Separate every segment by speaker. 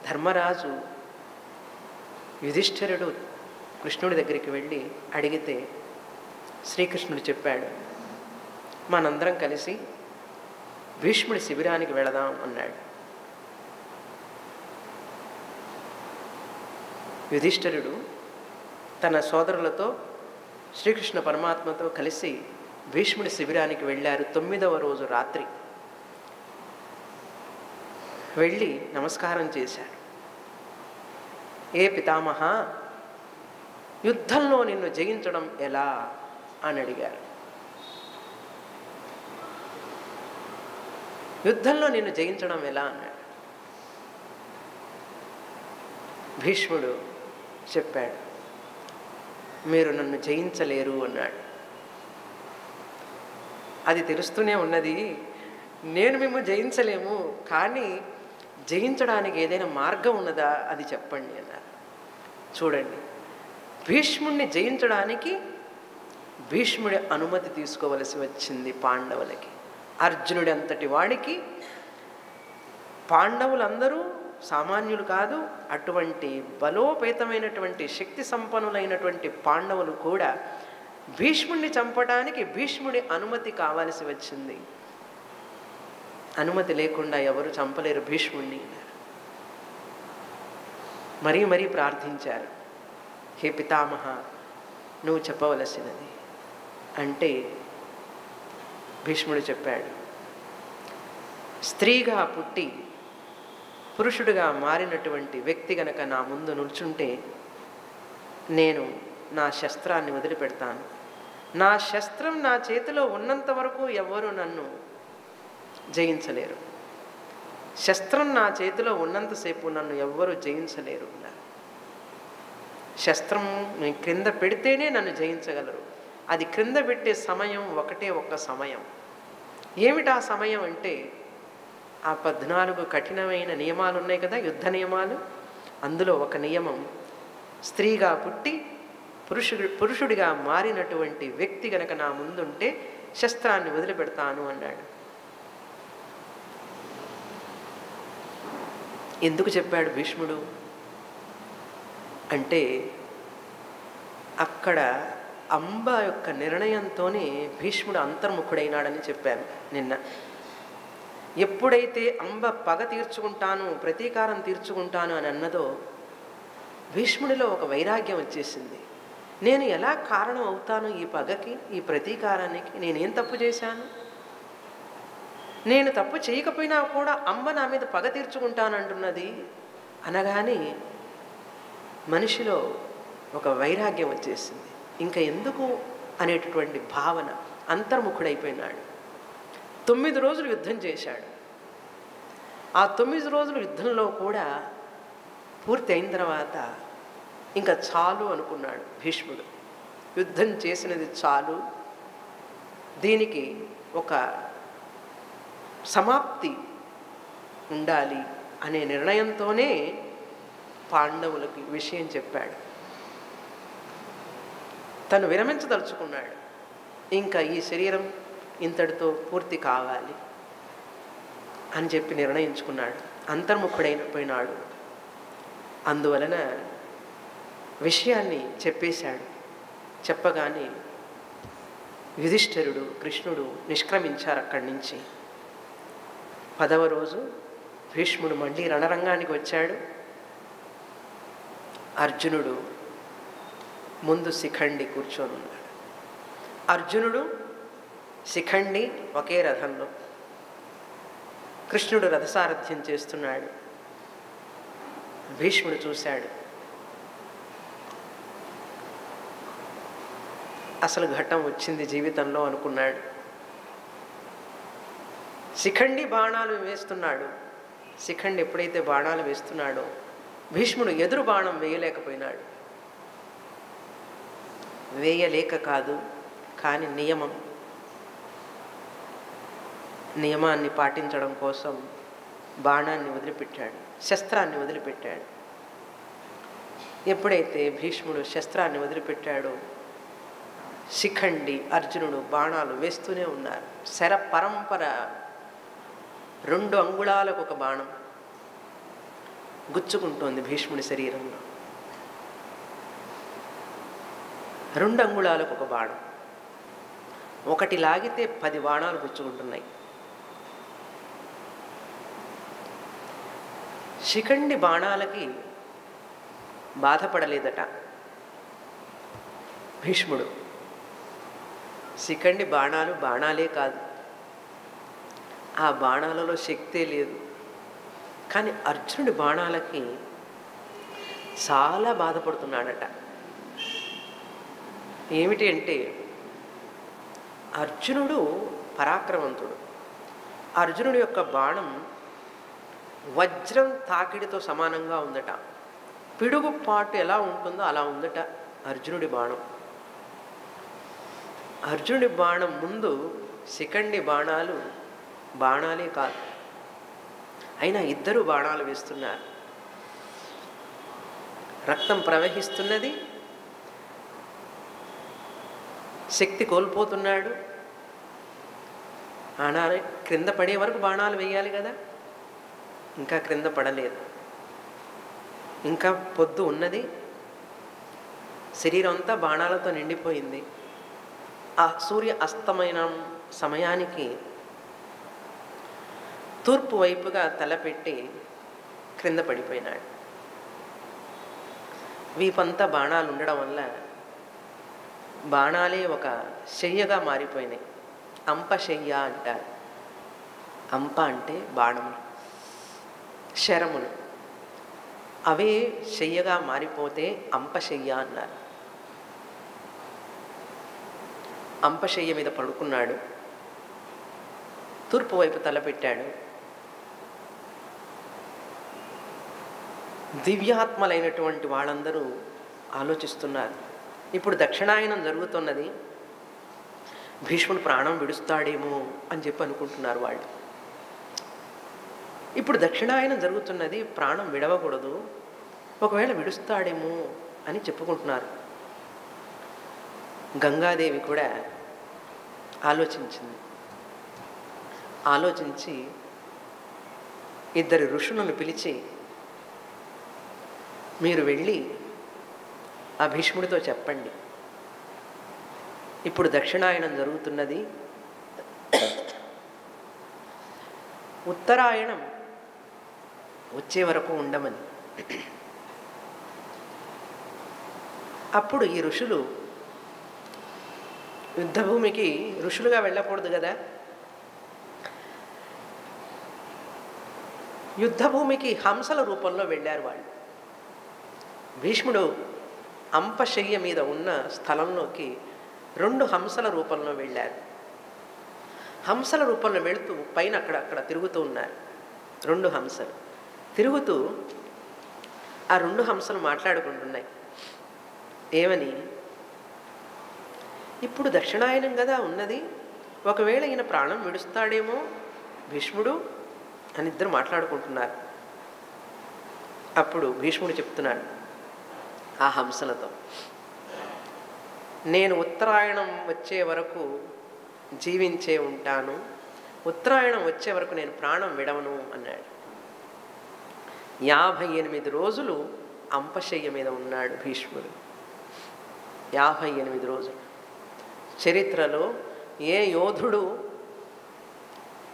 Speaker 1: ధర్మరాజు యుధిష్ఠిరుడు కృష్ణుడి దగ్గరికి వెళ్ళి అడిగితే శ్రీకృష్ణుడు చెప్పాడు, మనందరం కలిసి భీష్ముడి శిబిరానికి వెళదాం అన్నాడు. యుధిష్ఠిరుడు తన సోదరులతో శ్రీకృష్ణ పరమాత్మతో కలిసి భీష్ముడి శిబిరానికి వెళ్ళారు. 9వ రోజు రాత్రి వెళ్ళి నమస్కారం చేశారు. ఏ పితామహ, యుద్ధంలో నిన్ను జయించడం ఎలా అని అడిగారు. యుద్ధంలో నిన్ను జయించడం ఎలా అన్నాడు. భీష్ముడు చెప్పాడు, మీరు నన్ను జయించలేరు అన్నాడు. అది తెలుస్తూనే ఉన్నది, నేను మిమ్మల్ని జయించలేము, కానీ జయించడానికి ఏదైనా మార్గం ఉన్నదా అది చెప్పండి అన్నారు. చూడండి, భీష్ముడిని జయించడానికి భీష్ముడి అనుమతి తీసుకోవలసి వచ్చింది పాండవులకి. అర్జునుడి అంతటి వాడికి, పాండవులందరూ సామాన్యులు కాదు, అటువంటి బలోపేతమైనటువంటి శక్తి సంపన్నులైనటువంటి పాండవులు కూడా భీష్ముడిని చంపడానికి భీష్ముడి అనుమతి కావాల్సి వచ్చింది. అనుమతి లేకుండా ఎవరు చంపలేరు భీష్ముడిని. మరీ మరీ ప్రార్థించారు, హే పితామహ, నువ్వు చెప్పవలసినది అంటే భీష్ముడు చెప్పాడు, స్త్రీగా పుట్టి పురుషుడిగా మారినటువంటి వ్యక్తి గనక నా ముందు నిల్చుంటే నేను నా శస్త్రాన్ని వదిలిపెడతాను. నా శస్త్రం నా చేతిలో ఉన్నంత వరకు ఎవరు నన్ను జయించలేరు. శస్త్రం నా చేతిలో ఉన్నంతసేపు నన్ను ఎవ్వరూ జయించలేరు. శస్త్రం క్రింద పెడితేనే నన్ను జయించగలరు. అది క్రింద పెట్టే సమయం ఒకటే ఒక్క సమయం. ఏమిటా సమయం అంటే ఆ 14 కఠినమైన నియమాలు ఉన్నాయి కదా, యుద్ధ నియమాలు. అందులో ఒక నియమం, స్త్రీగా పుట్టి పురుషుడిగా మారినటువంటి వ్యక్తి గనక నా ముందుంటే శస్త్రాన్ని వదిలిపెడతాను అన్నాడు. ఎందుకు చెప్పాడు భీష్ముడు అంటే, అక్కడ అంబ యొక్క నిర్ణయంతోనే భీష్ముడు అంతర్ముఖుడైనాడని చెప్పాను నిన్న. ఎప్పుడైతే అంబ పగ తీర్చుకుంటాను, ప్రతీకారం తీర్చుకుంటాను అని అన్నదో భీష్ముడిలో ఒక వైరాగ్యం వచ్చేసింది. నేను ఎలా కారణం అవుతాను ఈ పగకి, ఈ ప్రతీకారానికి? నేనేం తప్పు చేశాను? నేను తప్పు చేయకపోయినా కూడా అంబ నా మీద పగ తీర్చుకుంటానంటున్నది అనగానే మనిషిలో ఒక వైరాగ్యం వచ్చేసింది. ఇంకా ఎందుకు అనేటటువంటి భావన, అంతర్ముఖుడైపోయినాడు. 9 రోజులు యుద్ధం చేశాడు. ఆ 9 రోజుల యుద్ధంలో కూడా పూర్తి అయిన తర్వాత ఇంకా చాలు అనుకున్నాడు భీష్ముడు. యుద్ధం చేసినది చాలు, దీనికి ఒక సమాప్తి ఉండాలి అనే నిర్ణయంతోనే పాండవులకి విషయం చెప్పాడు. తను విరమించదలుచుకున్నాడు. ఇంకా ఈ శరీరం ఇంతటితో పూర్తి కావాలి అని చెప్పి నిర్ణయించుకున్నాడు. అంతర్ముఖుడైపోయినాడు. అందువలన విషయాన్ని చెప్పేశాడు. చెప్పగానే యుధిష్ఠిరుడు, కృష్ణుడు నిష్క్రమించారు అక్కడి నుంచి. 10వ రోజు భీష్ముడు మళ్ళీ రణరంగానికి వచ్చాడు. అర్జునుడు ముందు శిఖండి కూర్చొని ఉన్నాడు. అర్జునుడు శిఖండి ఒకే రథంలో, కృష్ణుడు రథసారథ్యం చేస్తున్నాడు. భీష్ముడు చూశాడు. అసలు ఘట్టం వచ్చింది జీవితంలో అనుకున్నాడు. శిఖండి బాణాలు వేస్తున్నాడు. శిఖండి ఎప్పుడైతే బాణాలు వేస్తున్నాడో భీష్ముడు ఎదురు బాణం వేయలేకపోయినాడు. వేయలేక కాదు, కానీ నియమాన్ని పాటించడం కోసం బాణాన్ని వదిలిపెట్టాడు, శస్త్రాన్ని వదిలిపెట్టాడు. ఎప్పుడైతే భీష్ముడు శస్త్రాన్ని వదిలిపెట్టాడో శిఖండి, అర్జునుడు బాణాలు వేస్తూనే ఉన్నారు. శర పరంపర 2 అంగుళాలకు ఒక బాణం, గుచ్చుకుంటోంది భీష్ముడి శరీరంలో. 2 అంగుళాలకు ఒక బాణం, ఒకటి లాగితే 10 బాణాలు గుచ్చుకుంటున్నాయి. శిఖండి బాణాలకి బాధపడలేదట భీష్ముడు. శిఖండి బాణాలు బాణాలే కాదు, ఆ బాణాలలో శక్తే లేదు. కానీ అర్జునుడి బాణాలకి చాలా బాధపడుతున్నాడట. ఏమిటి అంటే, అర్జునుడు పరాక్రమవంతుడు. అర్జునుడి యొక్క బాణం వజ్రం తాకిడితో సమానంగా ఉందట. పిడుగు పాటు ఎలా ఉంటుందో అలా ఉందట అర్జునుడి బాణం. అర్జునుడి బాణం ముందు శిఖండి బాణాలు బాణాలే కాదు. అయినా ఇద్దరు బాణాలు వేస్తున్నారు. రక్తం ప్రవహిస్తున్నది, శక్తి కోల్పోతున్నాడు. బాణాలు క్రింద పడే వరకు బాణాలు వేయాలి కదా, ఇంకా క్రింద పడలేదు. ఇంకా పొద్దు ఉన్నది, శరీరం అంతా బాణాలతో నిండిపోయింది. ఆ సూర్య అస్తమైన సమయానికి తూర్పు వైపుగా తలపెట్టి క్రింద పడిపోయినాడు. వీపంతా బాణాలు ఉండడం వల్ల బాణాలే ఒక శయ్యగా మారిపోయినాయి. అంపశయ్య అంటారు. అంప అంటే బాణములు, శరములు. అవే శయ్యగా మారిపోతే అంపశయ్య అన్నారు. అంపశయ్య మీద పడుకున్నాడు, తూర్పు వైపు తలపెట్టాడు. దివ్యాత్మలైనటువంటి వాళ్ళందరూ ఆలోచిస్తున్నారు. ఇప్పుడు దక్షిణాయనం జరుగుతున్నది, భీష్ముడు ప్రాణం విడుస్తాడేమో అని చెప్పి అనుకుంటున్నారు వాళ్ళు. ఇప్పుడు దక్షిణాయనం జరుగుతున్నది, ప్రాణం విడవకూడదు, ఒకవేళ విడుస్తాడేమో అని చెప్పుకుంటున్నారు. గంగాదేవి కూడా ఆలోచించింది. ఆలోచించి 2 ఋషులను పిలిచి, మీరు వెళ్ళి ఆ భీష్ముడితో చెప్పండి, ఇప్పుడు దక్షిణాయనం జరుగుతున్నది, ఉత్తరాయణం వచ్చే వరకు ఉండమని. అప్పుడు ఈ ఋషులు, యుద్ధభూమికి ఋషులుగా వెళ్ళకూడదు కదా, యుద్ధభూమికి హంసల రూపంలో వెళ్ళారు వాళ్ళు. భీష్ముడు అంపశయ్య మీద ఉన్న స్థలంలోకి 2 హంసల రూపంలో వెళ్ళారు. హంసల రూపంలో వెళుతూ పైన అక్కడ తిరుగుతూ ఉన్నారు. 2 హంసలు తిరుగుతూ ఆ 2 హంసలు మాట్లాడుకుంటున్నాయి. ఏమని, ఇప్పుడు దక్షిణాయనం కదా ఉన్నది, ఒకవేళ ఈయన ప్రాణం విడుస్తాడేమో భీష్ముడు అని ఇద్దరు మాట్లాడుకుంటున్నారు. అప్పుడు భీష్ముడు చెప్తున్నాడు ఆ హంసలతో, నేను ఉత్తరాయణం వచ్చే వరకు జీవించే ఉంటాను, ఉత్తరాయణం వచ్చే వరకు నేను ప్రాణం విడవను అన్నాడు. 58 రోజులు అంపశయ్య మీద ఉన్నాడు భీష్ముడు. 58 రోజులు. చరిత్రలో ఏ యోధుడు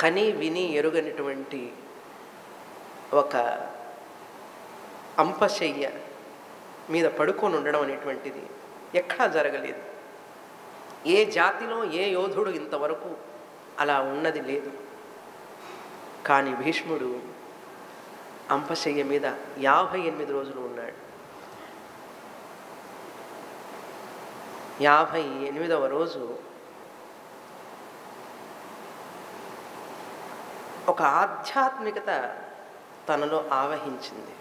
Speaker 1: కని విని ఎరుగనటువంటి ఒక అంపశయ్య మీద పడుకొని ఉండడం అనేటువంటిది ఎక్కడా జరగలేదు. ఏ జాతిలో ఏ యోధుడు ఇంతవరకు అలా ఉన్నది లేదు. కానీ భీష్ముడు అంపశయ్య మీద 58 రోజులు ఉన్నాడు. 58వ రోజు ఒక ఆధ్యాత్మికత తనలో ఆవహించింది.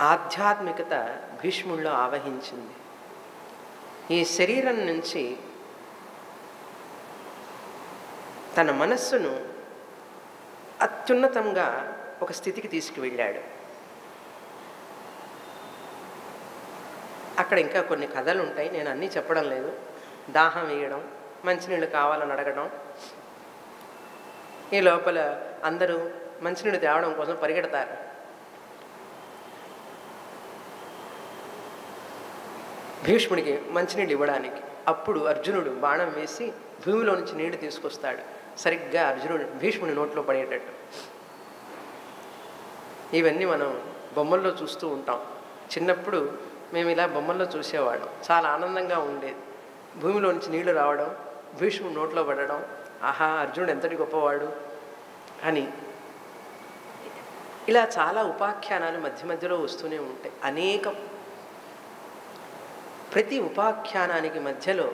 Speaker 1: ఆధ్యాత్మికత భీష్ముడిలో ఆవహించింది. ఈ శరీరం నుంచి తన మనస్సును అత్యున్నతంగా ఒక స్థితికి తీసుకువెళ్ళాడు. అక్కడ ఇంకా కొన్ని కథలు ఉంటాయి, నేను అన్నీ చెప్పడం లేదు. దాహం వేయడం, మంచినీళ్ళు కావాలని అడగడం, ఈ లోపల అందరూ మంచినీళ్ళు తేవడం కోసం పరిగెడతారు. భీష్ముడికి మంచినీళ్ళు ఇవ్వడానికి. అప్పుడు అర్జునుడు బాణం వేసి భూమిలో నుంచి నీళ్లు తీసుకొస్తాడు, సరిగ్గా భీష్ముడి నోట్లో పడేటట్టు. ఇవన్నీ మనం బొమ్మల్లో చూస్తూ ఉంటాం. చిన్నప్పుడు మేము ఇలా బొమ్మల్లో చూసేవాళ్ళం, చాలా ఆనందంగా ఉండేది. భూమిలో నుంచి నీళ్లు రావడం, భీష్ముడి నోట్లో పడడం, ఆహా అర్జునుడు ఎంతటి గొప్పవాడు అని. ఇలా చాలా ఉపాఖ్యానాలు మధ్య మధ్యలో వస్తూనే ఉంటాయి, అనేకం. ప్రతి ఉపాఖ్యానానికి మధ్యలో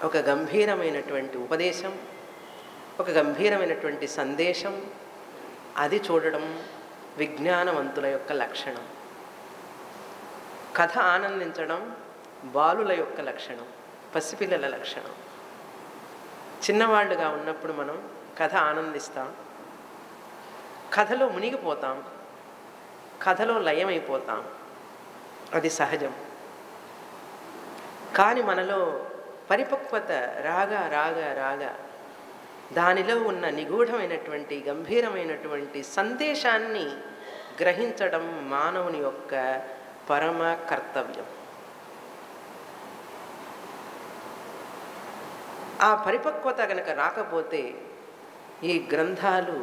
Speaker 1: ఒక గంభీరమైనటువంటి ఉపదేశం, ఒక గంభీరమైనటువంటి సందేశం, అది చూడడం విజ్ఞానవంతుల యొక్క లక్షణం. కథ ఆనందించడం బాలుల యొక్క లక్షణం, పసిపిల్లల లక్షణం. చిన్నవాళ్ళుగా ఉన్నప్పుడు మనం కథ ఆనందిస్తాం, కథలో మునిగిపోతాం, కథలో లయమైపోతాం, అది సహజం. కానీ మనలో పరిపక్వత రాగా రాగా రాగా దానిలో ఉన్న నిగూఢమైనటువంటి గంభీరమైనటువంటి సందేశాన్ని గ్రహించడం మానవుని యొక్క పరమ కర్తవ్యం. ఆ పరిపక్వత కనుక రాకపోతే ఈ గ్రంథాలు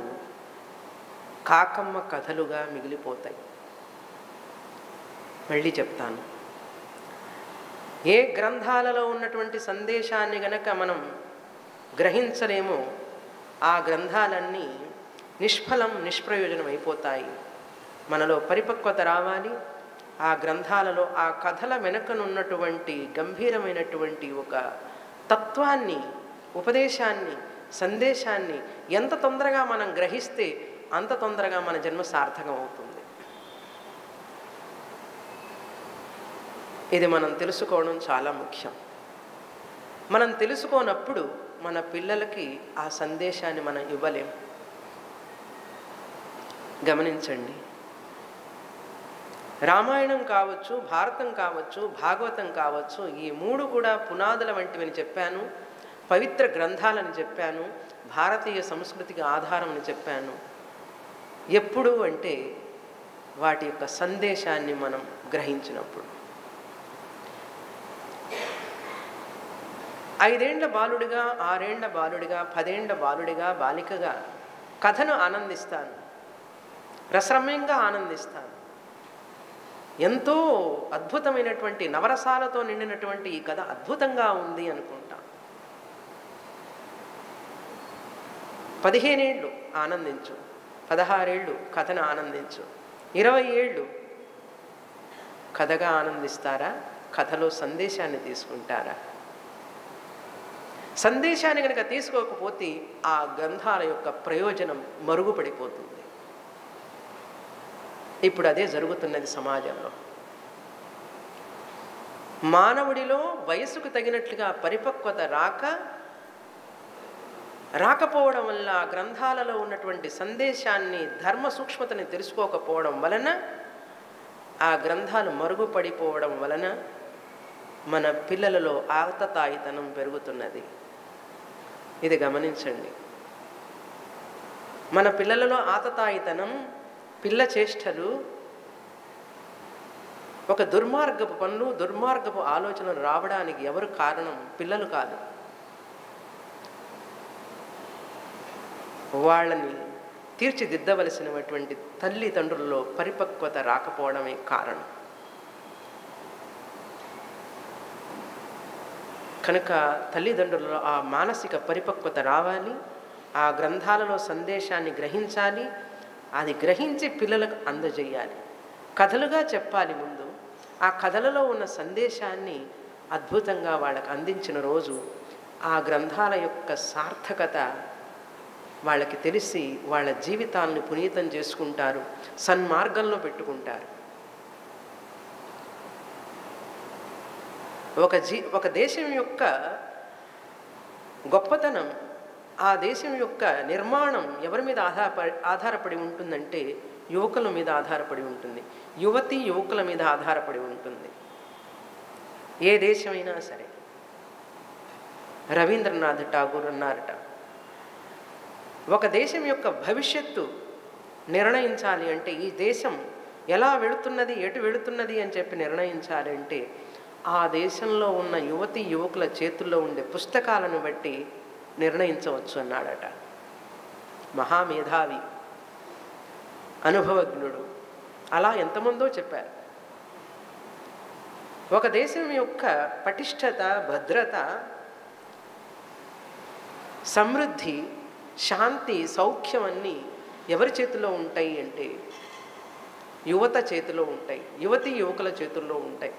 Speaker 1: కాకమ్మ కథలుగా మిగిలిపోతాయి. మళ్ళీ చెప్తాను, ఏ గ్రంథాలలో ఉన్నటువంటి సందేశాన్ని గనక మనం గ్రహించలేమో ఆ గ్రంథాలన్నీ నిష్ఫలం, నిష్ప్రయోజనం అయిపోతాయి. మనలో పరిపక్వత రావాలి. ఆ గ్రంథాలలో ఆ కథల వెనుకనున్నటువంటి గంభీరమైనటువంటి ఒక తత్వాన్ని, ఉపదేశాన్ని, సందేశాన్ని ఎంత తొందరగా మనం గ్రహిస్తే అంత తొందరగా మన జన్మ సార్థకం అవుతుంది. ఇది మనం తెలుసుకోవడం చాలా ముఖ్యం. మనం తెలుసుకోనప్పుడు మన పిల్లలకి ఆ సందేశాన్ని మనం ఇవ్వలేం. గమనించండి, రామాయణం కావచ్చు, భారతం కావచ్చు, భాగవతం కావచ్చు, ఈ మూడు కూడా పునాదుల వంటివని చెప్పాను, పవిత్ర గ్రంథాలని చెప్పాను, భారతీయ సంస్కృతికి ఆధారం అని చెప్పాను. ఎప్పుడు అంటే వాటి యొక్క సందేశాన్ని మనం గ్రహించినప్పుడు. 5 ఏళ్ల బాలుడిగా, 6 ఏళ్ల బాలుడిగా, 10 ఏళ్ల బాలుడిగా, బాలికగా కథను ఆనందిస్తాను, రసరమ్యంగా ఆనందిస్తాను. ఎంతో అద్భుతమైనటువంటి నవరసాలతో నిండినటువంటి ఈ కథ అద్భుతంగా ఉంది అనుకుంటా. 15 ఏళ్ళు ఆనందించు, 16 ఏళ్ళు కథను ఆనందించు, 20 ఏళ్ళు కథగా ఆనందిస్తారా? కథలో సందేశాన్ని తీసుకుంటారా? సందేశాన్ని కనుక తీసుకోకపోతే ఆ గ్రంథాల యొక్క ప్రయోజనం మరుగుపడిపోతుంది. ఇప్పుడు అదే జరుగుతున్నది సమాజంలో. మానవుడిలో వయసుకు తగినట్లుగా పరిపక్వత రాకపోవడం వల్ల, గ్రంథాలలో ఉన్నటువంటి సందేశాన్ని, ధర్మ సూక్ష్మతని తెలుసుకోకపోవడం వలన, ఆ గ్రంథాలు మరుగుపడిపోవడం వలన మన పిల్లలలో ఆతతాయితనం పెరుగుతున్నది. ఇది గమనించండి. మన పిల్లలలో ఆతతాయితనం, పిల్ల చేష్టలు, ఒక దుర్మార్గపు పనులు, దుర్మార్గపు ఆలోచనలు రావడానికి ఎవరు కారణం? పిల్లలు కాదు. వాళ్ళని తీర్చిదిద్దవలసినటువంటి తల్లిదండ్రులలో పరిపక్వత రాకపోవడమే కారణం. కనుక తల్లిదండ్రులలో ఆ మానసిక పరిపక్వత రావాలి, ఆ గ్రంథాలలో సందేశాన్ని గ్రహించాలి, అది గ్రహించి పిల్లలకు అందజేయాలి. కథలుగా చెప్పాలి ముందు. ఆ కథలలో ఉన్న సందేశాన్ని అద్భుతంగా వాళ్ళకు అందించిన రోజు ఆ గ్రంథాల యొక్క సార్థకత వాళ్ళకి తెలిసి వాళ్ళ జీవితాలను పునీతం చేసుకుంటారు, సన్మార్గంలో పెట్టుకుంటారు. ఒక దేశం యొక్క గొప్పతనం, ఆ దేశం యొక్క నిర్మాణం ఎవరి మీద ఆధారపడి ఉంటుందంటే యువకుల మీద ఆధారపడి ఉంటుంది, యువతీ యువకుల మీద ఆధారపడి ఉంటుంది. ఏ దేశమైనా సరే. రవీంద్రనాథ్ ఠాగూర్ అన్నారట, ఒక దేశం యొక్క భవిష్యత్తు నిర్ణయించాలి అంటే, ఈ దేశం ఎలా వెళుతున్నది, ఎటు వెళుతున్నది అని చెప్పి నిర్ణయించాలి అంటే, ఆ దేశంలో ఉన్న యువతీ యువకుల చేతుల్లో ఉండే పుస్తకాలను బట్టి నిర్ణయించవచ్చు అన్నాడట. మహామేధావి, అనుభవజ్ఞుడు. అలా ఎంతమందో చెప్పారు. ఒక దేశం యొక్క పటిష్టత, భద్రత, సమృద్ధి, శాంతి, సౌఖ్యం అన్నీ ఎవరి చేతిలో ఉంటాయి అంటే యువత చేతిలో ఉంటాయి, యువతీ యువకుల చేతుల్లో ఉంటాయి.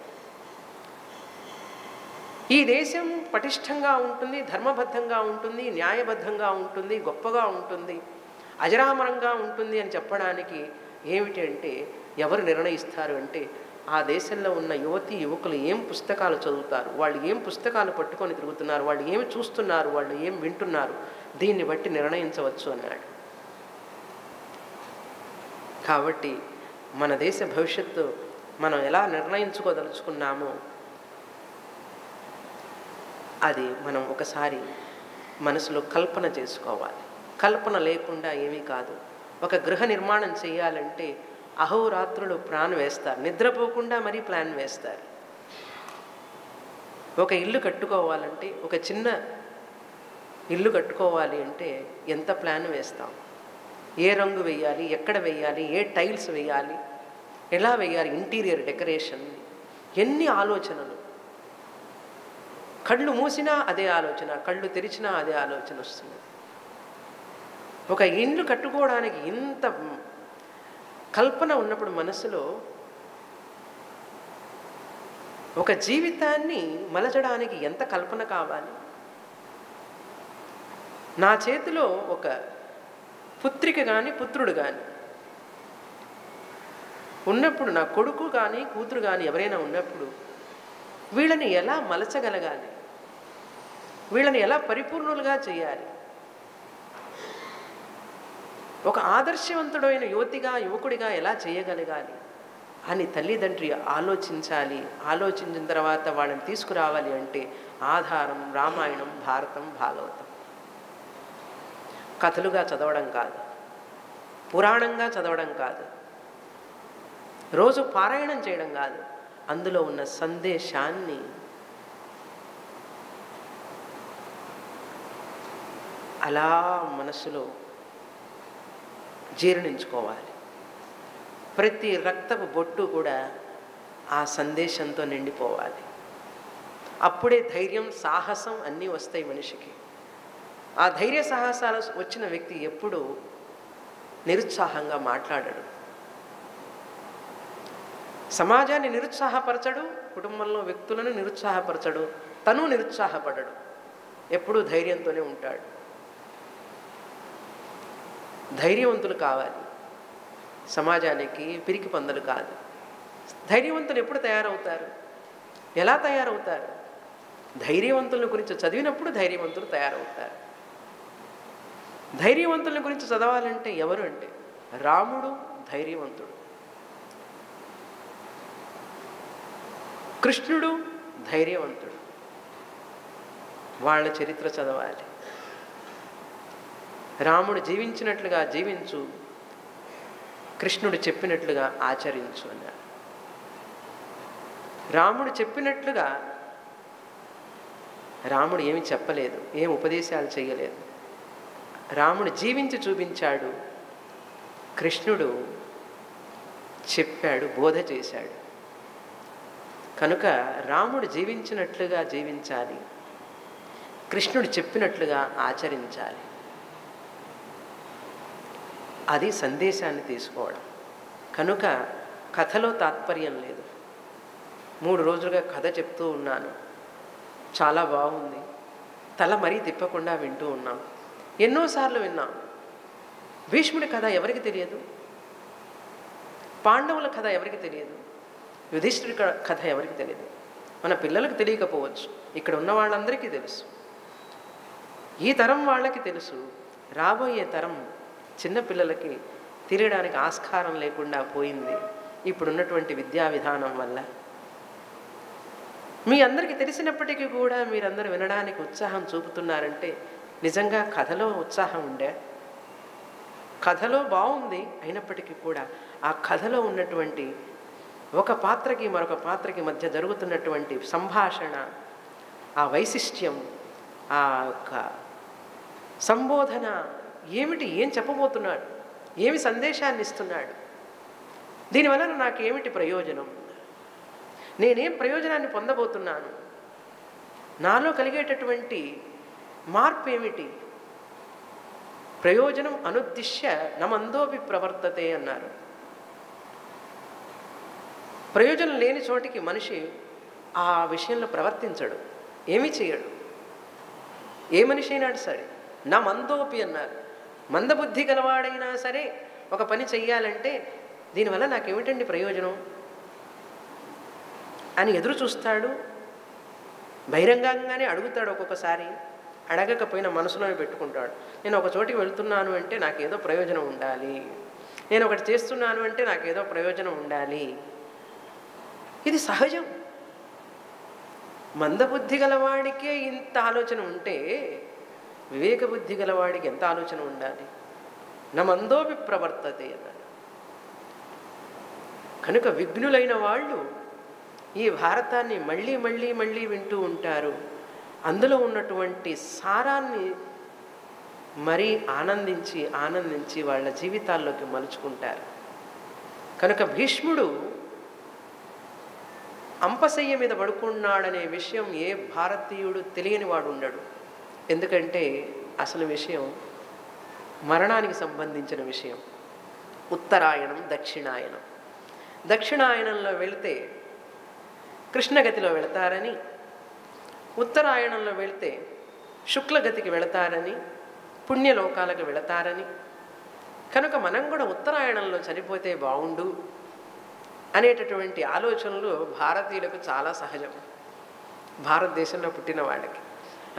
Speaker 1: ఈ దేశం పటిష్టంగా ఉంటుంది, ధర్మబద్ధంగా ఉంటుంది, న్యాయబద్ధంగా ఉంటుంది, గొప్పగా ఉంటుంది, అజరామరంగా ఉంటుంది అని చెప్పడానికి ఏమిటి అంటే ఎవరు నిర్ణయిస్తారు అంటే ఆ దేశంలో ఉన్న యువతీ యువకులు ఏం పుస్తకాలు చదువుతారు, వాళ్ళు ఏం పుస్తకాలు పట్టుకొని తిరుగుతున్నారు, వాళ్ళు ఏమి చూస్తున్నారు, వాళ్ళు ఏం వింటున్నారు, దీన్ని బట్టి నిర్ణయించవచ్చు అన్నాడు. కాబట్టి మన దేశ భవిష్యత్తు మనం ఎలా నిర్ణయించుకోదలుచుకున్నామో అది మనం ఒకసారి మనసులో కల్పన చేసుకోవాలి. కల్పన లేకుండా ఏమీ కాదు. ఒక గృహ నిర్మాణం చేయాలంటే అహోరాత్రులు ప్లాన్ వేస్తారు, నిద్రపోకుండా మరీ ప్లాన్ వేస్తారు. ఒక ఇల్లు కట్టుకోవాలంటే, ఒక చిన్న ఇల్లు కట్టుకోవాలి అంటే ఎంత ప్లాన్ వేస్తాం. ఏ రంగు వేయాలి, ఎక్కడ వేయాలి, ఏ టైల్స్ వేయాలి, ఎలా వేయాలి, ఇంటీరియర్ డెకరేషన్, ఎన్ని ఆలోచనలు. కళ్ళు మూసినా అదే ఆలోచన, కళ్ళు తెరిచినా అదే ఆలోచన వస్తుంది. ఒక ఇల్లు కట్టుకోవడానికి ఇంత కల్పన ఉన్నప్పుడు మనసులో ఒక జీవితాన్ని మలచడానికి ఎంత కల్పన కావాలి. నా చేతిలో ఒక పుత్రిక కానీ పుత్రుడు కానీ ఉన్నప్పుడు, నా కొడుకు కానీ కూతురు కానీ ఎవరైనా ఉన్నప్పుడు వీళ్ళని ఎలా మలచగలగాలి, వీళ్ళని ఎలా పరిపూర్ణులుగా చేయాలి, ఒక ఆదర్శవంతుడైన యువతిగా యువకుడిగా ఎలా చేయగలగాలి అని తల్లిదండ్రి ఆలోచించాలి. ఆలోచించిన తర్వాత వాళ్ళని తీసుకురావాలి అంటే ఆధారం రామాయణం, భారతం, భాగవతం. కథలుగా చదవడం కాదు, పురాణంగా చదవడం కాదు, రోజు పారాయణం చేయడం కాదు, అందులో ఉన్న సందేశాన్ని అలా మనసులో జీర్ణించుకోవాలి. ప్రతి రక్తపు బొట్టు కూడా ఆ సందేశంతో నిండిపోవాలి. అప్పుడే ధైర్యం, సాహసం అన్నీ వస్తాయి మనిషికి. ఆ ధైర్య సాహసాలు వచ్చిన వ్యక్తి ఎప్పుడూ నిరుత్సాహంగా మాట్లాడడు, సమాజాన్ని నిరుత్సాహపరచడు, కుటుంబంలో వ్యక్తులను నిరుత్సాహపరచడు, తను నిరుత్సాహపడడు, ఎప్పుడూ ధైర్యంతోనే ఉంటాడు. ధైర్యవంతులు కావాలి సమాజానికి, పిరికి పందలు కాదు. ధైర్యవంతులు ఎప్పుడు తయారవుతారు, ఎలా తయారవుతారు? ధైర్యవంతుల గురించి చదివినప్పుడు ధైర్యవంతులు తయారవుతారు. ధైర్యవంతుల గురించి చదవాలంటే ఎవరు అంటే రాముడు ధైర్యవంతుడు, కృష్ణుడు ధైర్యవంతుడు. వాళ్ళ చరిత్ర చదవాలి. రాముడు జీవించినట్లుగా జీవించు, కృష్ణుడు చెప్పినట్లుగా ఆచరించు అన్నాడు. రాముడు చెప్పినట్లుగా రాముడు ఏమి చెప్పలేదు, ఏం ఉపదేశాలు చేయలేదు. రాముడు జీవించి చూపించాడు, కృష్ణుడు చెప్పాడు, బోధ చేశాడు. కనుక రాముడు జీవించినట్లుగా జీవించాలి, కృష్ణుడు చెప్పినట్లుగా ఆచరించాలి. అది సందేశాన్ని తీసుకోవడం. కనుక కథలో తాత్పర్యం లేదు. 3 రోజులుగా కథ చెప్తూ ఉన్నాను, చాలా బాగుంది, తల మరీ తిప్పకుండా వింటూ ఉన్నాం. ఎన్నోసార్లు విన్నాం. భీష్ముడి కథ ఎవరికి తెలియదు, పాండవుల కథ ఎవరికి తెలియదు, యుధిష్ఠిరుడి కథ ఎవరికి తెలియదు. మన పిల్లలకు తెలియకపోవచ్చు, ఇక్కడ ఉన్న వాళ్ళందరికీ తెలుసు. ఈ తరం వాళ్ళకి తెలుసు, రాబోయే తరం చిన్నపిల్లలకి తెలియడానికి ఆస్కారం లేకుండా పోయింది ఇప్పుడున్నటువంటి విద్యా విధానం వల్ల. మీ అందరికీ తెలిసినప్పటికీ కూడా మీరందరూ వినడానికి ఉత్సాహం చూపుతున్నారంటే నిజంగా కథలో ఉత్సాహం ఉండే, కథలో బాగుంది, అయినప్పటికీ కూడా ఆ కథలో ఉన్నటువంటి ఒక పాత్రకి మరొక పాత్రకి మధ్య జరుగుతున్నటువంటి సంభాషణ, ఆ వైశిష్ట్యం, ఆ యొక్క సంబోధన ఏమిటి, ఏం చెప్పబోతున్నాడు, ఏమి సందేశాన్ని ఇస్తున్నాడు, దీనివలన నాకేమిటి ప్రయోజనం, నేనేం ప్రయోజనాన్ని పొందబోతున్నాను, నాలో కలిగేటటువంటి మార్పు ఏమిటి, ప్రయోజనం అనుద్దిశ్య నమందోపి ప్రవర్తతే అన్నారు. ప్రయోజనం లేని చోటికి మనిషి ఆ విషయంలో ప్రవర్తించడు, ఏమీ చేయడు. ఏ మనిషి అయినాడు సరే, నా మందోపి అన్నారు. మందబుద్ధి గలవాడైనా సరే ఒక పని చెయ్యాలంటే దీనివల్ల నాకేమిటండి ప్రయోజనం అని ఎదురు చూస్తాడు. బహిరంగంగానే అడుగుతాడు. ఒక్కొక్కసారి అడగకపోయినా మనసులోనే పెట్టుకుంటాడు. నేను ఒక చోటికి వెళ్తున్నాను అంటే నాకేదో ప్రయోజనం ఉండాలి, నేను ఒకటి చేస్తున్నాను అంటే నాకేదో ప్రయోజనం ఉండాలి. ఇది సహజం. మందబుద్ధి గలవాడికే ఇంత ఆలోచన ఉంటే వివేక బుద్ధి గలవాడికి ఎంత ఆలోచన ఉండాలి. నా మందోపి ప్రవర్తతే అన్నాడు. కనుక విఘ్నులైన వాళ్ళు ఈ భారతాన్ని మళ్ళీ మళ్ళీ మళ్ళీ వింటూ ఉంటారు. అందులో ఉన్నటువంటి సారాన్ని మరీ ఆనందించి ఆనందించి వాళ్ళ జీవితాల్లోకి మలుచుకుంటారు. కనుక భీష్ముడు అంపశయ్య మీద పడుకున్నాడనే విషయం ఏ భారతీయుడు తెలియని వాడు ఉండడు. ఎందుకంటే అసలు విషయం మరణానికి సంబంధించిన విషయం. ఉత్తరాయణం, దక్షిణాయనం. దక్షిణాయనంలో వెళితే కృష్ణగతిలో వెళతారని, ఉత్తరాయణంలో వెళితే శుక్లగతికి వెళతారని, పుణ్యలోకాలకు వెళతారని, కనుక మనం కూడా ఉత్తరాయణంలో చనిపోతే బాగుండు అనేటటువంటి ఆలోచనలు భారతీయులకు చాలా సహజం, భారతదేశంలో పుట్టిన వాళ్ళకి.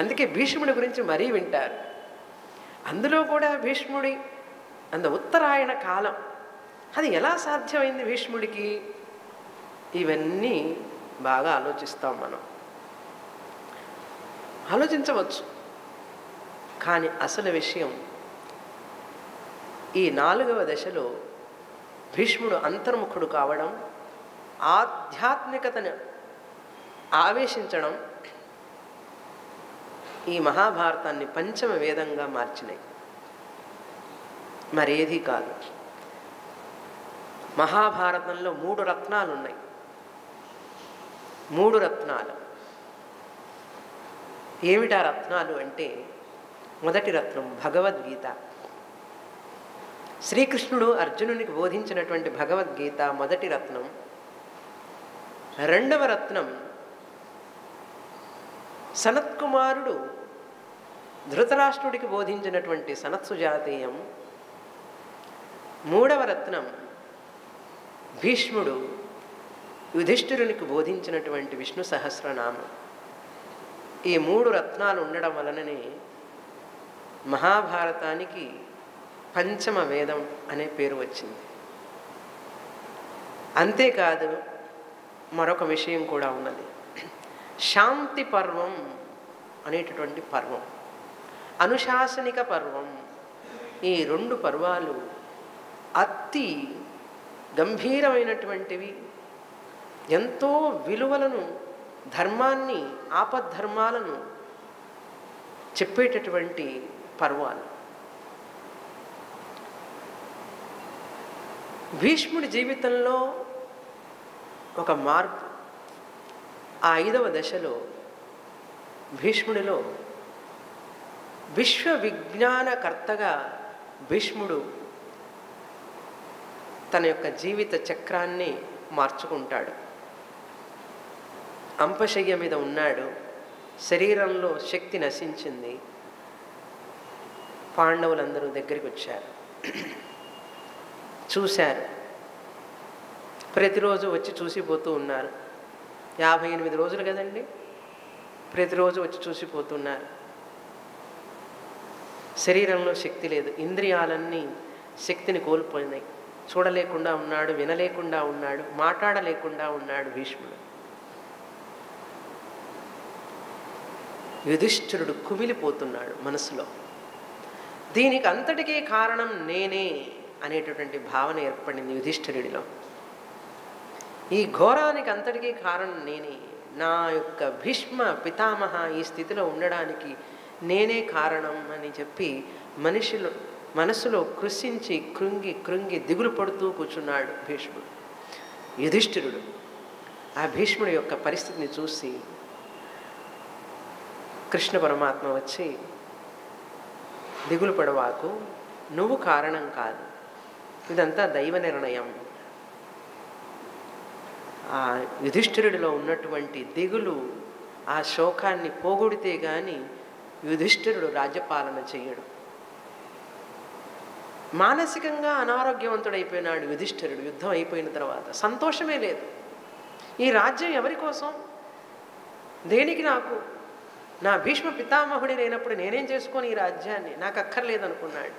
Speaker 1: అందుకే భీష్ముడి గురించి మరీ వింటారు. అందులో కూడా భీష్ముడి ఉత్తరాయణ కాలం అది ఎలా సాధ్యమైంది భీష్ముడికి, ఇవన్నీ బాగా ఆలోచిస్తాం. మనం ఆలోచించవచ్చు, కానీ అసలు విషయం ఈ 4వ దశలో భీష్ముడు అంతర్ముఖుడు కావడం, ఆధ్యాత్మికతను ఆవేశించడం ఈ మహాభారతాన్ని పంచమ వేదంగా మార్చినాయి, మరేదీ కాదు. మహాభారతంలో 3 రత్నాలు ఉన్నాయి. 3 రత్నాలు ఏమిటా రత్నాలు అంటే, మొదటి రత్నం భగవద్గీత. శ్రీకృష్ణుడు అర్జునునికి బోధించినటువంటి భగవద్గీత మొదటి రత్నం. రెండవ రత్నం సనత్కుమారుడు ధృతరాష్ట్రుడికి బోధించినటువంటి సనత్సుజాతీయం. మూడవ రత్నం భీష్ముడు యుధిష్ఠిరునికి బోధించినటువంటి విష్ణు సహస్రనామం. ఈ 3 రత్నాలు ఉండడం వలననే మహాభారతానికి పంచమ వేదం అనే పేరు వచ్చింది. అంతేకాదు మరొక విషయం కూడా ఉన్నది. శాంతి పర్వం అనేటటువంటి పర్వం, అనుశాసనిక పర్వం. ఈ 2 పర్వాలు అతి గంభీరమైనటువంటివి. ఎంతో విలువలను, ధర్మాన్ని, ఆపద్ధర్మాలను చెప్పేటటువంటి పర్వాలు. భీష్ముడి జీవితంలో ఒక మార్పు. ఆ 5వ దశలో భీష్ముడిలో విశ్వవిజ్ఞానకర్తగా భీష్ముడు తన యొక్క జీవిత చక్రాన్ని మార్చుకుంటాడు. అంపశయ్య మీద ఉన్నాడు, శరీరంలో శక్తి నశించింది. పాండవులందరూ దగ్గరికి వచ్చారు, చూశారు. ప్రతిరోజు వచ్చి చూసిపోతూ ఉన్నారు. 58 రోజులు కదండి, ప్రతిరోజు వచ్చి చూసిపోతున్నారు. శరీరంలో శక్తి లేదు, ఇంద్రియాలన్నీ శక్తిని కోల్పోయినాయి. చూడలేకుండా ఉన్నాడు, వినలేకుండా ఉన్నాడు, మాట్లాడలేకుండా ఉన్నాడు భీష్ముడు. యుధిష్ఠిరుడు కుమిలిపోతున్నాడు మనసులో. దీనికి అంతటికీ కారణం నేనే అనేటటువంటి భావన ఏర్పడింది యుధిష్ఠిరుడిలో. ఈ ఘోరానికి అంతటికీ కారణం నేనే, నా యొక్క భీష్మ పితామహ ఈ స్థితిలో ఉండడానికి నేనే కారణం అని చెప్పి మనసులో కృషించి కృంగి కృంగి దిగులు పడుతూ కూర్చున్నాడు భీష్ముడు, యుధిష్ఠిరుడు. ఆ భీష్ముడి యొక్క పరిస్థితిని చూసి కృష్ణ పరమాత్మ వచ్చి, దిగులు పడవాకు, నువ్వు కారణం కాదు, ఇదంతా దైవ నిర్ణయం. ఆ యుధిష్ఠిరుడిలో ఉన్నటువంటి దిగులు, ఆ శోకాన్ని పోగొడితే గాని యుధిష్ఠిరుడు రాజ్యపాలన చేయడు. మానసికంగా అనారోగ్యవంతుడైపోయినాడు యుధిష్ఠిరుడు. యుద్ధం అయిపోయిన తర్వాత సంతోషమే లేదు. ఈ రాజ్యం ఎవరి కోసం, దేనికి, నాకు నా భీష్మ పితామహుడి లేనప్పుడు నేనేం చేసుకొని ఈ రాజ్యాన్ని, నాకు అక్కర్లేదనుకున్నాడు.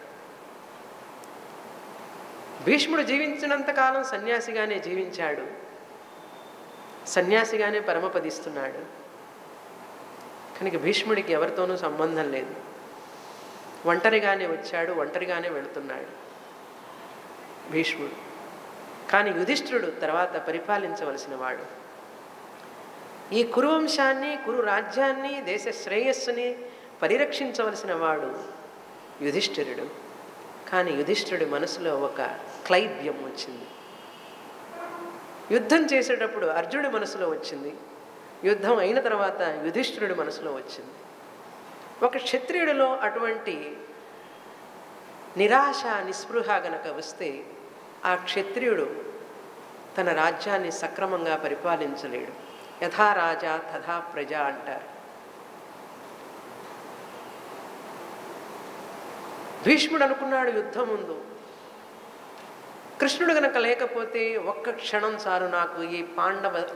Speaker 1: భీష్ముడు జీవించినంతకాలం సన్యాసిగానే జీవించాడు, సన్యాసిగానే పరమపదిస్తున్నాడు. కనుక భీష్ముడికి ఎవరితోనూ సంబంధం లేదు, ఒంటరిగానే వచ్చాడు, ఒంటరిగానే వెళుతున్నాడు భీష్ముడు. కానీ యుధిష్ఠిరుడు తర్వాత పరిపాలించవలసిన వాడు. ఈ కురువంశాన్ని, కురు రాజ్యాన్ని, దేశ శ్రేయస్సుని పరిరక్షించవలసిన వాడు యుధిష్ఠిరుడు. కానీ యుధిష్ఠిరుడి మనసులో ఒక క్లైబ్యం వచ్చింది. యుద్ధం చేసేటప్పుడు అర్జునుడి మనసులో వచ్చింది, యుద్ధం అయిన తర్వాత యుధిష్ఠిరుడి మనసులో వచ్చింది. ఒక క్షత్రియుడిలో అటువంటి నిరాశ నిస్పృహ గనక వస్తే ఆ క్షత్రియుడు తన రాజ్యాన్ని సక్రమంగా పరిపాలించలేడు. యథా రాజా తథా ప్రజ అంటారు. భీష్ముడు అనుకున్నాడు యుద్ధం ముందు, కృష్ణుడు గనక లేకపోతే ఒక్క క్షణం చాలు, నాకు ఈ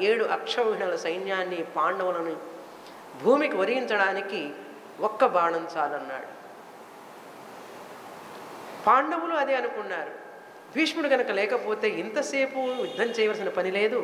Speaker 1: 7 అక్షౌహిణుల సైన్యాన్ని, పాండవులను భూమికి వరించడానికి ఒక్క బాణం చాలన్నాడు. పాండవులు అదే అనుకున్నారు. భీష్ముడు గనక లేకపోతే ఇంతసేపు యుద్ధం చేయవలసిన పని లేదు.